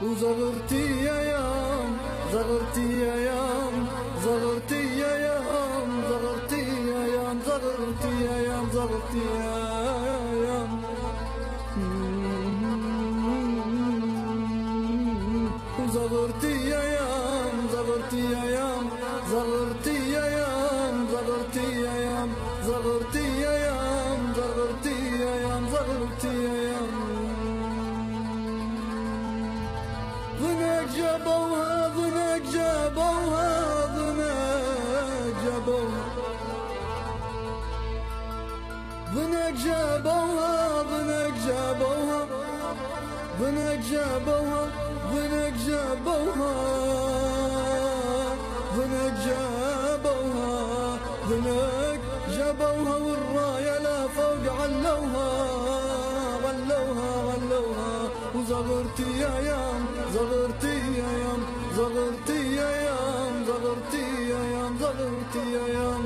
وزغرتي يا يام زغرتي يا يام زغرتي يا يام زغرتي يا يام زغرتي يا يام زغرتي يا يام وزغرتي يا يام زغرتي يا يام زغرتي يا يام زغرتي يا يام زغرتي يا يام زغرتي يا يام زغرتي يا يام ضنك جابوها ضنك جابوها ضنك جابوها ضنك جابوها ضنك جابوها ضنك جابوها ضنك جابوها ضنك جابوها ضنك جابوها والراية لا فوق علوها غلوها غلوها وزغرتي يا يام زغرتي يا يام زغرتي يا يام زغرتي يا يام زغرتي يا يام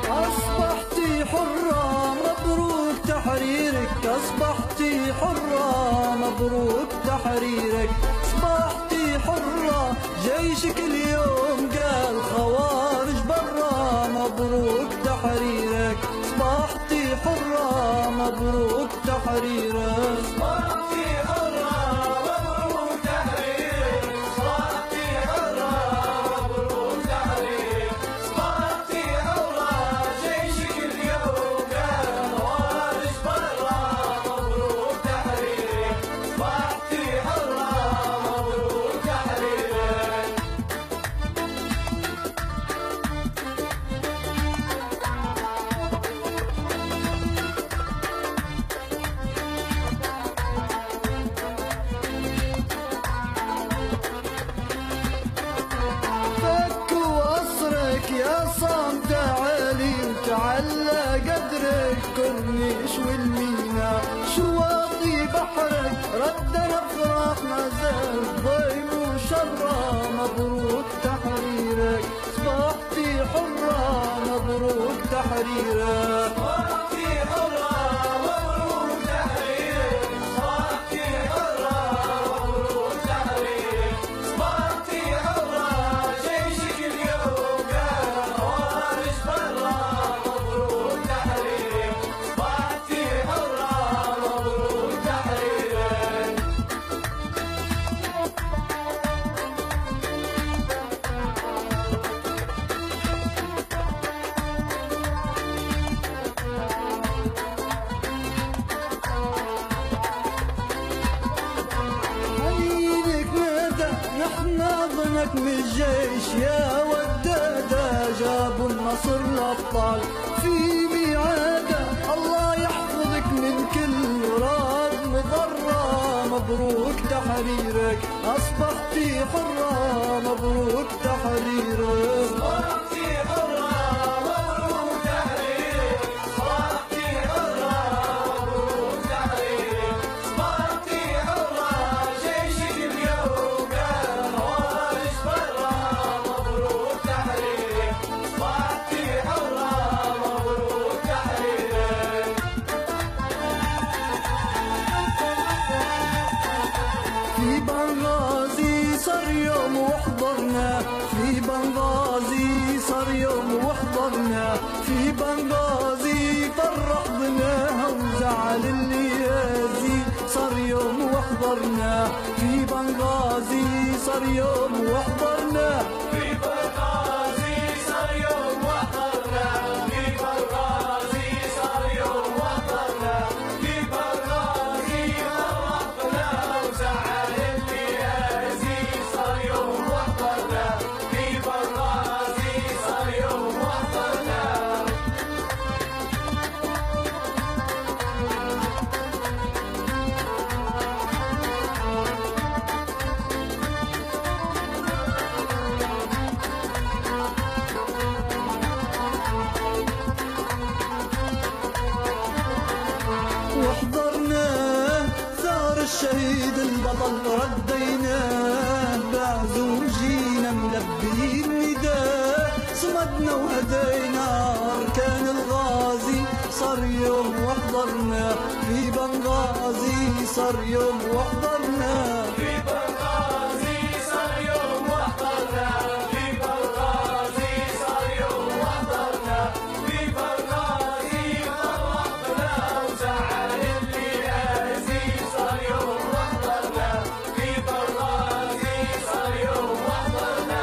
أصبحتي حرة مبروك تحريرك أصبحتي حرة مبروك تحريرك أصبحتي حرة جيشك اليوم قال خوارج برا مبروك تحريرك أصبحتي حرة مبروك تحريرك أصبحتي حرة مبروك تحريرك أصبحتي حرة مبروك تحريرك أصبحتي حرة جيشك اليوم قال خوارج برا مبروك تحريرك أصبحتي حرة مبروك تحريرك يا صام تعالي وتعلى قدرك كورنيش والمينا شواطي بحرك ردنا افراح ما زال ضيم وشرة مبروك تحريرك اصبحتي حرة مبروك تحريرك اصبحتي حرة مبروك تحريرك اصبحتي حرة مبروك تحريرك اصبحتي حرة جيشك اليوم نحن ضنك من الجيش يا ودادة جابوا النصر الأبطال في ميعادة الله يحفظك من كل مراد مضرة مبروك تحريرك أصبحتي حرة مبروك تحريرك أصبحتي حرة مبروك تحريرك أصبحتي حرة مبروك تحريرك أصبحتي حرة جيشك اليوم في بنغازي صار يوم وحضرنا في بنغازي صار يوم وحضرنا في بنغازي فرح ضناها وزعل اللي يزيد صار يوم وحضرنا في بنغازي صار يوم وحضرنا في بنغازي صار يوم وحضرنا في بنغازي صار يوم وحضرنا في بنغازي فرح ضناها وزعل اللي يزيد صار يوم وحضرنا في بنغازي صار يوم وحضرنا فديناه بعزو جينا ملبيين نداه صمدنا وهدينا أركان الغازي صار يوم وحضرنا في بنغازي صار يوم وحضرنا في بنغازي صار يوم وحضرنا في بنغازي صار يوم وحضرنا في بنغازي فرحنا وزعل اللي نازي صار يوم وحضرنا في بنغازي صار يوم وحضرنا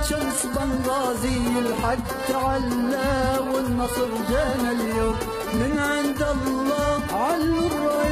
شمس بنغازي الحق تعلى والنصر جانا اليوم من عند الله على الراية